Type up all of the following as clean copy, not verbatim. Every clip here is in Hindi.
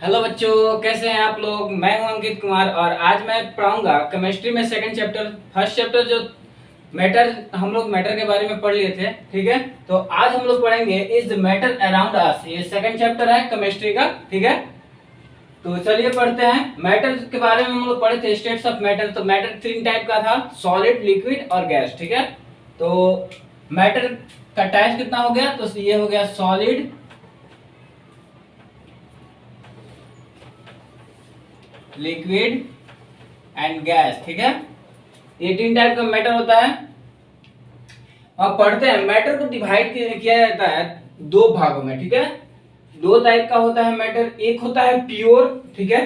हेलो बच्चों, कैसे हैं आप लोग। मैं हूं अंकित कुमार और आज मैं पढ़ाऊंगा केमिस्ट्री में सेकंड चैप्टर। फर्स्ट चैप्टर जो मैटर, हम लोग मैटर के बारे में पढ़ लिए थे, ठीक है। तो आज हम लोग पढ़ेंगे is the matter around us. ये सेकंड चैप्टर है केमिस्ट्री का, ठीक है। तो चलिए पढ़ते हैं। मैटर के बारे में हम लोग पढ़े थे, स्टेट्स ऑफ मैटर। तो मैटर तीन टाइप का था, सॉलिड, लिक्विड और गैस, ठीक है। तो मैटर का टाइप कितना हो गया, तो ये हो गया सॉलिड, लिक्विड एंड गैस, ठीक है। ये तीन टाइप का मैटर होता है। अब पढ़ते हैं। मैटर को डिवाइड किया जाता है दो भागों में, ठीक है। दो टाइप का होता है मैटर, एक होता है प्योर, ठीक है,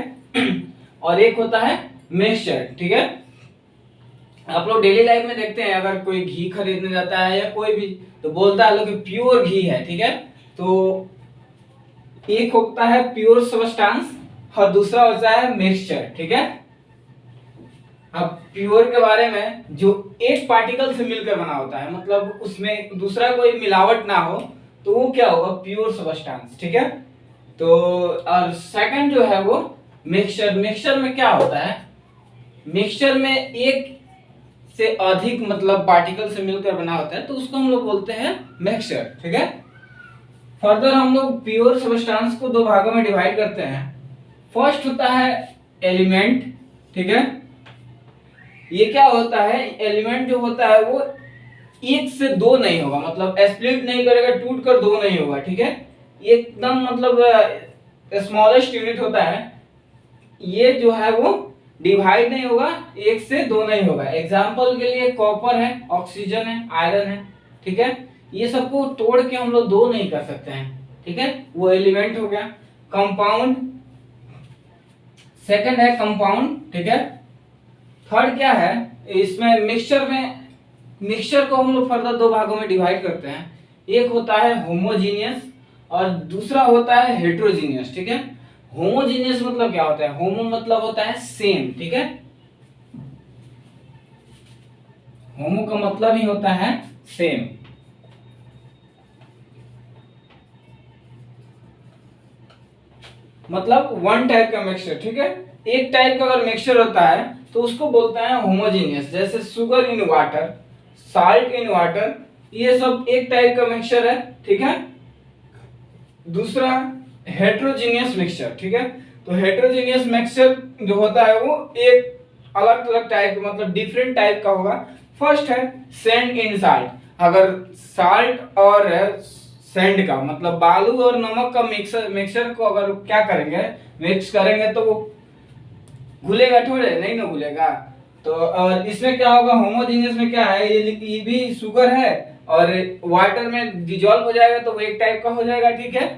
और एक होता है मिक्सचर, ठीक है। आप लोग डेली लाइफ में देखते हैं, अगर कोई घी खरीदने जाता है या कोई भी, तो बोलता है लोग कि प्योर घी है, ठीक है। तो एक होता है प्योर सब्सटेंस और दूसरा होता है मिक्सचर, ठीक है। अब प्योर के बारे में, जो एक पार्टिकल से मिलकर बना होता है, मतलब उसमें दूसरा कोई मिलावट ना हो, तो वो क्या होगा, प्योर सब्सटेंस, ठीक है। तो और सेकंड जो है वो मिक्सचर। मिक्सचर में क्या होता है, मिक्सचर में एक से अधिक मतलब पार्टिकल से मिलकर बना होता है, तो उसको हम लोग बोलते हैं मिक्सचर, ठीक है। फर्दर हम लोग प्योर सब्सटेंस को दो भागों में डिवाइड करते हैं। फर्स्ट होता है एलिमेंट, ठीक है। ये क्या होता है, एलिमेंट जो होता है वो एक से दो नहीं होगा, मतलब स्प्लिट नहीं करेगा, टूट कर दो नहीं होगा, ठीक है। एकदम मतलब स्मॉलेस्ट यूनिट होता है। ये जो है वो डिवाइड नहीं होगा, एक से दो नहीं होगा। एग्जाम्पल के लिए कॉपर है, ऑक्सीजन है, आयरन है, ठीक है। ये सबको तोड़ के हम लोग दो नहीं कर सकते हैं, ठीक है। वो एलिमेंट हो गया। कंपाउंड सेकंड है, कंपाउंड, ठीक है। थर्ड क्या है, इसमें मिक्सचर को हम लोग फर्दर दो भागों में डिवाइड करते हैं। एक होता है होमोजीनियस और दूसरा होता है हेट्रोजीनियस, ठीक है। होमोजीनियस मतलब क्या होता है, होमो मतलब होता है सेम, ठीक है। होमो का मतलब ही होता है सेम। मतलब वन टाइप का मिक्सचर, ठीक है। एक टाइप का अगर मिक्सचर होता है तो उसको बोलते हैं होमोजीनियस। जैसे sugar in water, salt in water, ये सब एक टाइप का मिक्सचर है, ठीक है। दूसरा हेट्रोजीनियस मिक्सचर, ठीक है। तो हेट्रोजीनियस मिक्सचर जो होता है वो एक अलग अलग टाइप, मतलब डिफरेंट टाइप का होगा। फर्स्ट है सैंड इन साल्ट। अगर साल्ट और सैंड का मतलब बालू और नमक का मिक्सचर को अगर क्या करेंगे, मिक्स करेंगे, तो वो घुलेगा थोड़े, नहीं ना घुलेगा। तो और इसमें क्या होगा, होमोजेनियस में क्या है, ये भी शुगर है और वाटर में डिजोल्व हो जाएगा, तो वो एक टाइप का हो जाएगा, ठीक है।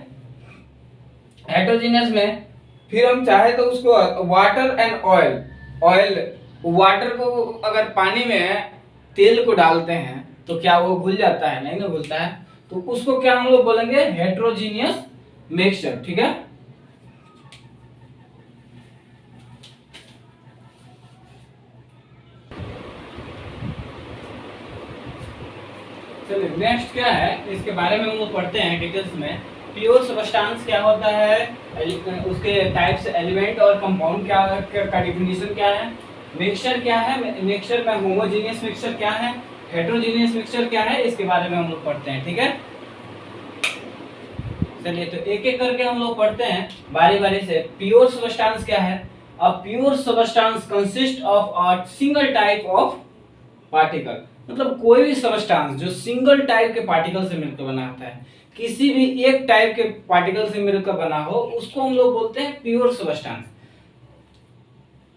हेट्रोजीनियस में फिर हम चाहे तो उसको वाटर एंड ऑयल, वाटर को अगर पानी में तेल को डालते हैं तो क्या वो घुल जाता है, नहीं ना घुलता है। तो उसको क्या हम लोग बोलेंगे, हेट्रोजीनियस मिक्सचर, ठीक है। चलिए नेक्स्ट क्या है, इसके बारे में हम लोग पढ़ते हैं डिटेल्स में। प्योर सब्सटेंस क्या होता है, उसके टाइप्स, एलिमेंट और कंपाउंड क्या का डिफिनीशन क्या है, मिक्सचर क्या है, मिक्सचर में होमोजेनियस मिक्सचर क्या है, हेट्रोजेनियस मिक्सचर क्या है, इसके बारे में हम लोग पढ़ते हैं, ठीक है। चलिए तो एक एक करके हम लोग पढ़ते हैं बारी बारी से। प्योर सब्सटेंस क्या है, a pure substance consist of a single type of particle. मतलब कोई भी सब्सटेंस जो सिंगल टाइप के पार्टिकल से मिलकर बना होता है, किसी भी एक टाइप के पार्टिकल से मिलकर बना हो, उसको हम लोग बोलते हैं प्योर सब्सटेंस।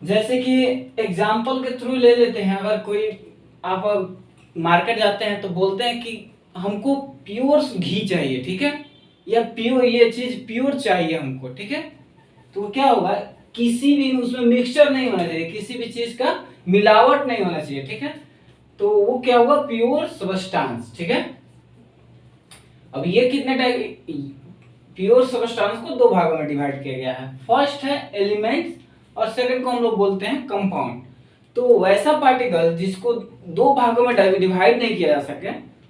जैसे कि एग्जांपल के थ्रू ले लेते हैं, अगर कोई आप मार्केट जाते हैं तो बोलते हैं कि हमको प्योर घी चाहिए, ठीक है, या प्योर ये चीज प्योर चाहिए हमको, ठीक है। तो क्या होगा, किसी भी उसमें मिक्सचर नहीं होना चाहिए, किसी भी चीज का मिलावट नहीं होना चाहिए, ठीक है। तो वो क्या होगा, प्योर सब्सटेंस, ठीक है। अब ये कितने टाइप, प्योर सब्सटेंस को दो भागों में डिवाइड किया गया है। फर्स्ट है एलिमेंट्स और सेकंड को हम लोग बोलते हैं कंपाउंड। तो वैसा पार्टिकल जिसको दो भागों में डिवाइड नहीं किया जा सके,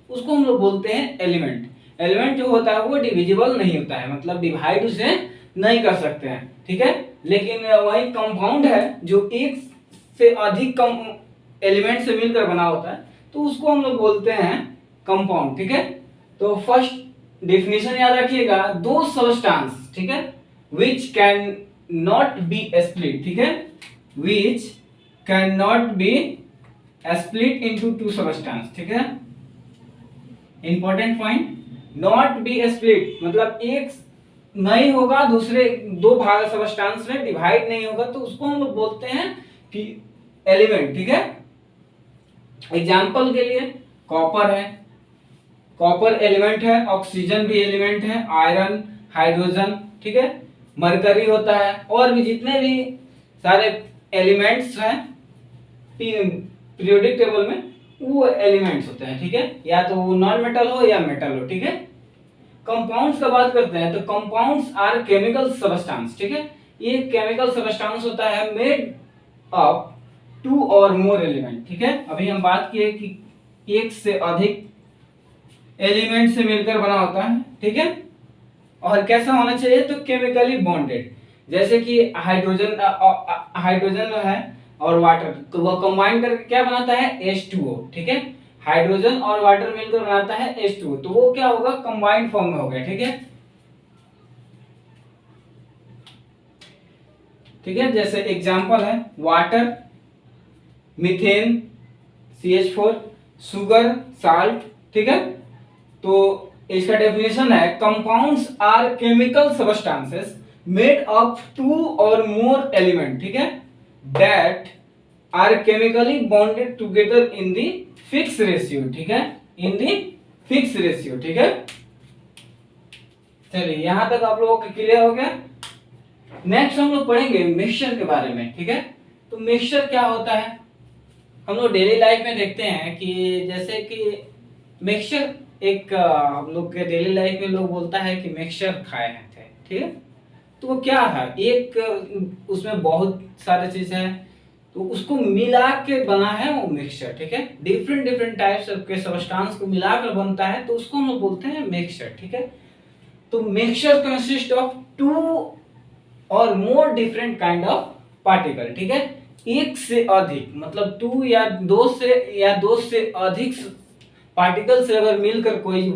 उसको हम लोग बोलते हैं एलिमेंट। एलिमेंट जो होता है वो डिविजिबल नहीं होता है, मतलब डिवाइड उसे नहीं कर सकते हैं, ठीक है। लेकिन वही कंपाउंड है जो एक से अधिक कम एलिमेंट से मिलकर बना होता है तो उसको हम लोग बोलते हैं कंपाउंड, ठीक है। तो फर्स्ट डेफिनेशन याद रखिएगा, दो सबस्टेंस, ठीक है, which can not be split, ठीक है, which can not be split into two substance, ठीक है। Important point, not be split मतलब एक नहीं होगा, दूसरे दो भाग सबस्टेंस में डिवाइड नहीं होगा, तो उसको हम लोग बोलते हैं कि एलिमेंट, ठीक है। एग्जाम्पल के लिए कॉपर है, कॉपर एलिमेंट है, ऑक्सीजन भी एलिमेंट है, आयरन, हाइड्रोजन, ठीक है, मरकरी होता है, और भी जितने भी सारे एलिमेंट्स हैं पीरियोडिक टेबल में वो एलिमेंट्स होते हैं, ठीक है, या तो वो नॉन मेटल हो या मेटल हो, ठीक है। कंपाउंड्स का बात करते हैं तो कंपाउंड्स आर केमिकल सबस्टेंस, ठीक है, ये केमिकल सबस्टेंस होता है made of two or more element, ठीक है। अभी हम बात किए कि एक से अधिक एलिमेंट से मिलकर बना होता है, ठीक है, और कैसा होना चाहिए तो केमिकली बॉन्डेड, जैसे कि हाइड्रोजन है और वाटर, तो वो कंबाइन करके क्या बनाता है H2O, ठीक है, हाइड्रोजन और वाटर मिलकर बनाता है H2O, तो वो क्या होगा कंबाइंड फॉर्म में हो गया, ठीक है। ठीक है, जैसे एग्जांपल है water, methane CH4, sugar, salt, ठीक है। तो इसका डेफिनेशन है compounds are chemical substances made of two or more element, ठीक है, that are chemically bonded together in the fix ratio, ठीक है, इन द फिक्स रेशियो, ठीक है। चलिए यहां तक आप लोगों को क्लियर हो गया। नेक्स्ट हम लोग पढ़ेंगे मिक्सचर के बारे में, ठीक है। तो मिक्सचर क्या होता है, हम लोग डेली लाइफ में देखते हैं कि जैसे कि मिक्सचर एक हम लोग के डेली लाइफ में लोग बोलता है कि मिक्सचर खाए हैं थे, ठीक है। तो वो क्या है, एक उसमें बहुत सारे चीज है तो उसको मिला के बना है वो मिक्सचर, ठीक है, डिफरेंट डिफरेंट टाइप्स के सब्सटेंस को मिलाकर बनता है तो उसको हम लोग बोलते हैं मिक्सचर, ठीक है। तो mixture consist of two or more different kind of particle, ठीक है, एक से अधिक मतलब टू या दो से अधिक पार्टिकल से अगर मिलकर कोई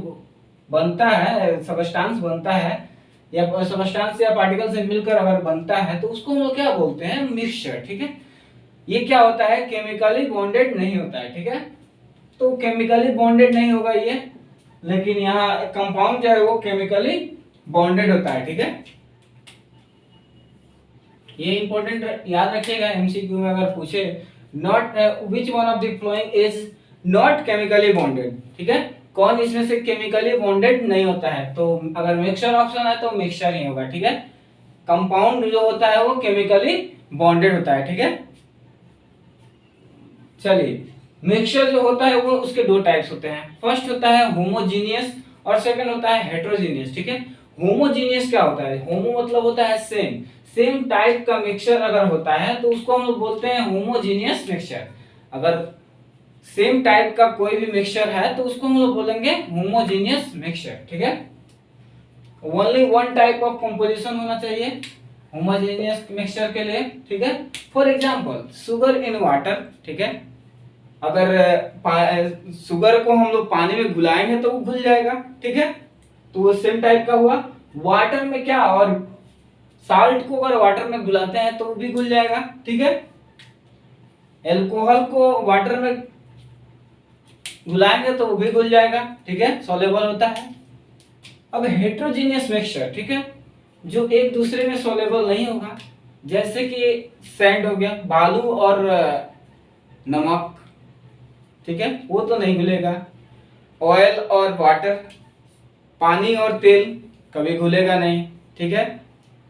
बनता है, सबस्टेंस बनता है, या सबस्टेंस या पार्टिकल से मिलकर अगर बनता है तो उसको हम लोग क्या बोलते हैं मिक्सचर, ठीक है। ये क्या होता है केमिकली बॉन्डेड नहीं होता है, ठीक है। तो केमिकली बॉन्डेड नहीं होगा ये, लेकिन यहाँ कंपाउंड जो है वो केमिकली बॉन्डेड होता है, ठीक है। ये इंपॉर्टेंट याद रखिएगा, एमसीक्यू में अगर पूछे not which one of the following is not chemically bonded, ठीक है, कौन इसमें से केमिकली बॉन्डेड नहीं होता है, तो अगर मिक्सचर ऑप्शन है तो मिक्सचर ही होगा, ठीक है। कंपाउंड जो होता है वो केमिकली बॉन्डेड होता है, ठीक है। चलिए मिक्सचर जो होता है वो उसके दो टाइप्स होते हैं, फर्स्ट होता है होमोजीनियस और सेकंड होता है हेटेरोजीनियस, ठीक है। होमोजीनियस क्या होता है, होमो मतलब होता है सेम टाइप का मिक्सचर अगर होता है तो उसको हम लोग बोलते हैं होमोजीनियस मिक्सचर। अगर सेम टाइप का कोई भी मिक्सचर है तो उसको हम लोग बोलेंगे होमोजीनियस मिक्सचर, ठीक है। Only one type of composition होना चाहिए होमोजेनियस मिक्सचर के लिए, ठीक है। For example sugar in water, ठीक है, अगर शुगर को हम लोग पानी में घुलाएंगे तो वो घुल जाएगा, ठीक है, तो वो सेम टाइप का हुआ। वाटर में क्या, और साल्ट को अगर वाटर में घुलाते हैं तो वो भी घुल जाएगा, ठीक है। एल्कोहल को वाटर में घुलाएंगे तो वो भी घुल जाएगा, ठीक है, सॉल्युबल होता है। अब हेटेरोजीनियस मिक्सचर, ठीक है, जो एक दूसरे में सॉल्युबल नहीं होगा, जैसे कि सैंड हो गया, बालू और नमक, ठीक है, वो तो नहीं घुलेगा। ऑयल और वाटर, पानी और तेल कभी घुलेगा नहीं, ठीक है।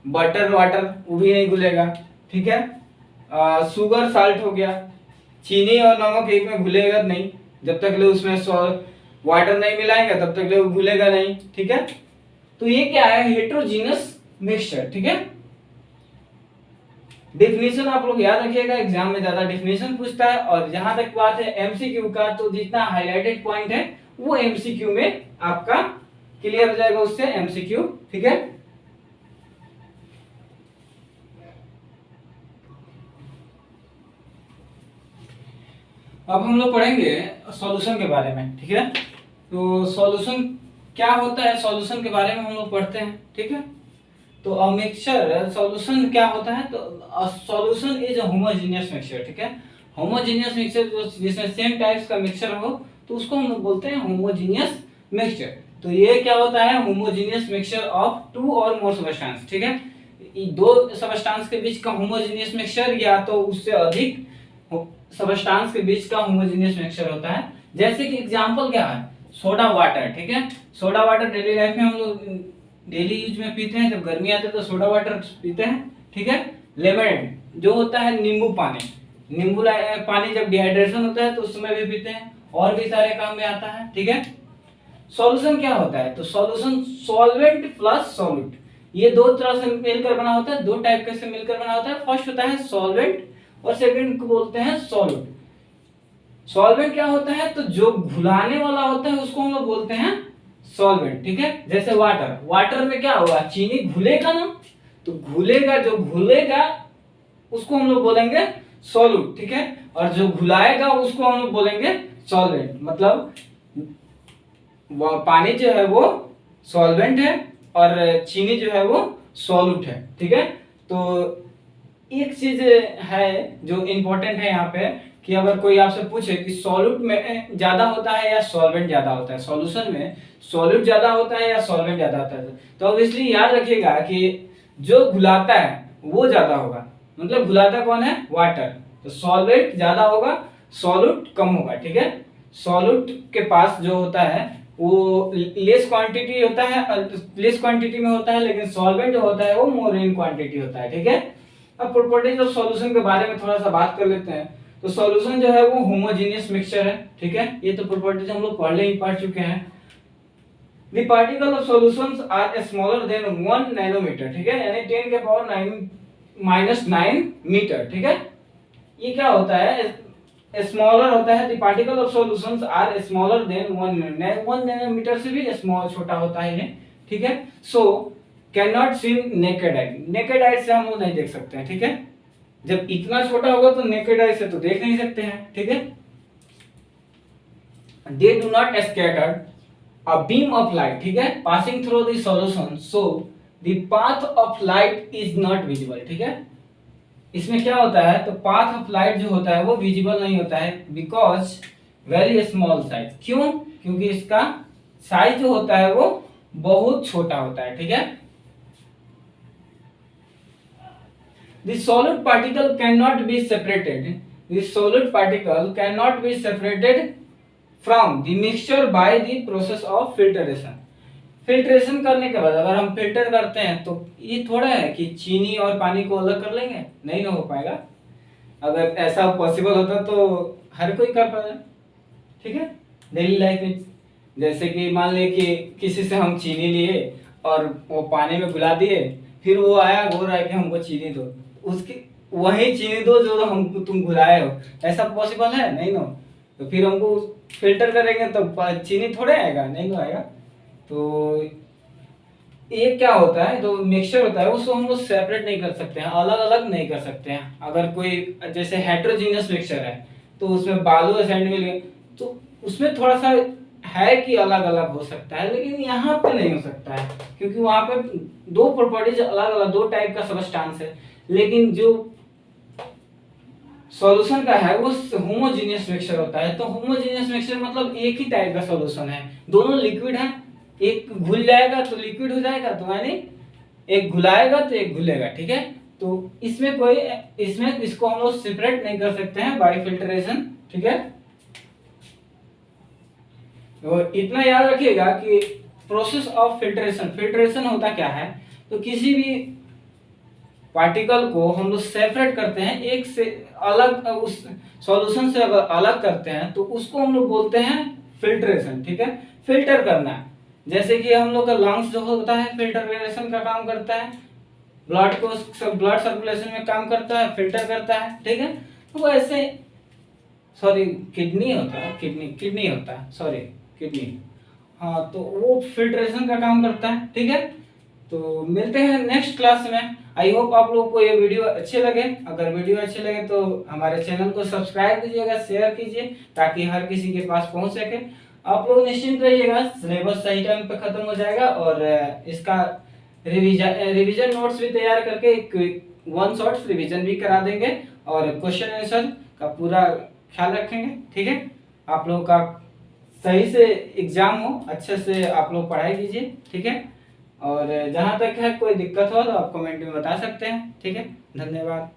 बटर वाटर वो भी नहीं घुलेगा, ठीक है। शुगर साल्ट हो गया, चीनी और नमक एक में घुलेगा नहीं, जब तक ले उसमें वाटर नहीं मिलाएंगे तब तक ले वो घुलेगा नहीं, ठीक है। तो ये क्या है हेटेरोजीनियस मिक्सचर, ठीक है। डेफिनेशन आप लोग याद रखिएगा, एग्जाम में ज्यादा डेफिनेशन पूछता है, और जहां तक बात है एमसीक्यू का तो जितना हाईलाइटेड पॉइंट है वो एमसीक्यू में आपका क्लियर हो जाएगा उससे एमसीक्यू, ठीक है। अब हम लोग पढ़ेंगे सॉल्यूशन के बारे में, ठीक है। तो सॉल्यूशन क्या होता है, सॉल्यूशन के बारे में हम लोग पढ़ते हैं, ठीक है। तो अ मिक्सचर सॉल्यूशन क्या होता है, तो solution is a homogeneous mixture, ठीक है। होमोजेनियस मिक्सचर जिसमें सेम टाइप्स का मिक्सचर हो तो उसको हम लोग बोलते हैं होमोजेनियस मिक्सचर। तो ये क्या होता है, homogeneous mixture of two or more substance, ठीक है। दो सब्सटेंस के बीच का होमोजेनियस मिक्सचर या तो उससे अधिक सब्सटेंस के बीच का होमोजेनियस मिक्सचर होता है। जैसे कि एग्जांपल क्या है, सोडा वाटर, ठीक है। सोडा वाटर डेली लाइफ में हम लोग डेली यूज में पीते हैं, जब गर्मी आती है तो सोडा वाटर पीते हैं, ठीक है। लेमनेड जो होता है नींबू पानी, पानी जब डिहाइड्रेशन होता है तो उस समय भी पीते हैं, और भी सारे काम में आता है, ठीक है। सॉल्यूशन क्या होता है, तो सॉल्यूशन सॉल्वेंट प्लस सॉल्यूट, ये दो तरह से मिलकर बना होता है, दो टाइप के से मिलकर बना होता है। फर्स्ट होता है सॉल्वेंट और सेकंड को बोलते हैं सॉल्यूट। सॉल्वेंट क्या होता है, तो जो घुलाने वाला होता है उसको हम लोग बोलते हैं सॉल्वेंट, ठीक है। जैसे वाटर, वाटर में क्या होगा, चीनी घुलेगा ना, तो घुलेगा, जो घुलेगा उसको हम लोग बोलेंगे सॉल्यूट, ठीक है। और जो घुलाएगा उसको हम लोग बोलेंगे सॉल्वेंट। मतलब पानी जो है वो सॉल्वेंट है और चीनी जो है वो सॉल्यूट है, ठीक है। तो एक चीज है जो इम्पोर्टेंट है यहाँ पे, कि अगर कोई आपसे पूछे कि सॉल्यूट में ज्यादा होता है या सॉल्वेंट ज्यादा होता है, सॉल्यूशन में सॉल्यूट ज्यादा होता है या सॉल्वेंट ज्यादा होता है, तो ऑब्वियसली याद रखिएगा कि जो घुलाता है वो ज्यादा होगा। मतलब घुलाता कौन है, वाटर, तो सॉल्वेंट ज्यादा होगा, सॉल्यूट कम होगा, ठीक है। सॉल्यूट के पास जो होता है वो लेस क्वांटिटी होता है, लेस क्वांटिटी में होता है, लेकिन सॉल्वेंट जो होता है वो मोर इन क्वांटिटी होता है, ठीक है। अब प्रॉपर्टीज ऑफ सॉल्यूशन के बारे में थोड़ा सा बात कर लेते हैं। तो सॉल्यूशन जो है वो होमोजेनियस मिक्सचर है, ठीक है। ये तो प्रॉपर्टीज हम लोग पढ़ चुके हैं। The particle of solutions are smaller than 1 nanometer, ठीक है, यानी 10 के पावर 9 मीटर, ठीक है। ये क्या होता है, स्मॉलर होता है, the particle of solutions are smaller than 1 nanometer से भी स्मॉल, छोटा होता है ये, ठीक है। So can not seen naked eye, naked eye से हम लोग नहीं देख सकते हैं, ठीक है। जब इतना छोटा होगा तो नेकेड आई से तो देख नहीं सकते हैं, ठीक है। They do not scatter a beam of light, ठीक है, passing through the solution, so the path of light is not visible, ठीक है। इसमें क्या होता है, तो पाथ ऑफ लाइट जो होता है वो विजिबल नहीं होता है, बिकॉज वेरी स्मॉल साइज, क्यों, क्योंकि इसका साइज जो होता है वो बहुत छोटा होता है, ठीक है। The solid particle cannot be separated. The solid particle cannot be separated from the mixture by the process of filtration. Filtration करने के बाद अगर हम फिल्टर करते हैं तो ये थोड़ा है कि चीनी और पानी को अलग कर लेंगे, नहीं ना हो पाएगा। अगर ऐसा पॉसिबल होता तो हर कोई कर पाएगा, ठीक है। डेली लाइफ में जैसे कि मान ले कि किसी से हम चीनी लिए और वो पानी में घुला दिए, फिर वो आया बोल रहा है कि हमको चीनी दो, उसकी वही चीनी दो जो हमको तुम घुलाए हो, ऐसा पॉसिबल है नहीं ना। तो फिर हमको फिल्टर करेंगे तो चीनी थोड़े आएगा, नहीं ना आएगा। तो ये क्या होता है, जो मिक्सचर होता है उसको हम लोग सेपरेट नहीं कर सकते हैं, अलग अलग नहीं कर सकते हैं। अगर कोई जैसे हेट्रोजीनियस मिक्सचर है तो उसमें बालू सैंड मिल गए तो उसमें थोड़ा सा है कि अलग अलग हो सकता है, लेकिन यहाँ पे नहीं हो सकता है, क्योंकि वहां पे दो प्रॉपर्टीज अलग अलग, दो टाइप का सब्सटेंस है। लेकिन जो सॉल्यूशन का है वो होमोजेनियस मिक्सचर होता है। तो होमोजेनियस मिक्सचर मतलब एक ही टाइप का सॉल्यूशन है, दोनों लिक्विड है, एक घुल जाएगा तो लिक्विड हो जाएगा, तो यानी एक घुलाएगा तो एक घुलेगा, ठीक है। तो इसमें इसको हम लोग सेपरेट नहीं कर सकते हैं बाय फिल्ट्रेशन, ठीक है। तो इतना याद रखिएगा कि प्रोसेस ऑफ फिल्ट्रेशन, फिल्ट्रेशन होता क्या है, तो किसी भी पार्टिकल को हम लोग सेपरेट करते हैं, एक से अलग, उस सॉल्यूशन से अगर अलग करते हैं तो उसको हम लोग बोलते हैं फिल्ट्रेशन, ठीक है। फिल्टर करना, जैसे कि हम लोग का लंग्स जो होता है फिल्ट्रेशन का काम करता है, ब्लड सर्कुलेशन में काम करता है, फिल्टर करता है, ठीक है। तो ऐसे सॉरी किडनी होता है, किडनी होता है, सॉरी किडनी, हाँ, तो वो फिल्ट्रेशन का काम करता है, ठीक है। तो मिलते हैं नेक्स्ट क्लास में। आई होप आप लोगों को ये वीडियो अच्छे लगे। अगर वीडियो अच्छे लगे तो हमारे चैनल को सब्सक्राइब कीजिएगा, शेयर कीजिए ताकि हर किसी के पास पहुंच सके। आप लोग निश्चिंत रहिएगा, सिलेबस सही टाइम पे खत्म हो जाएगा और इसका रिवीजन नोट्स भी तैयार करके एक वन शॉट रिवीजन भी करा देंगे और क्वेश्चन आंसर का पूरा ख्याल रखेंगे। ठीक है, आप लोगों का सही से एग्जाम हो, अच्छे से आप लोग पढ़ाई कीजिए। ठीक है, और जहाँ तक है कोई दिक्कत हो तो आप कमेंट में बता सकते हैं। ठीक है, धन्यवाद।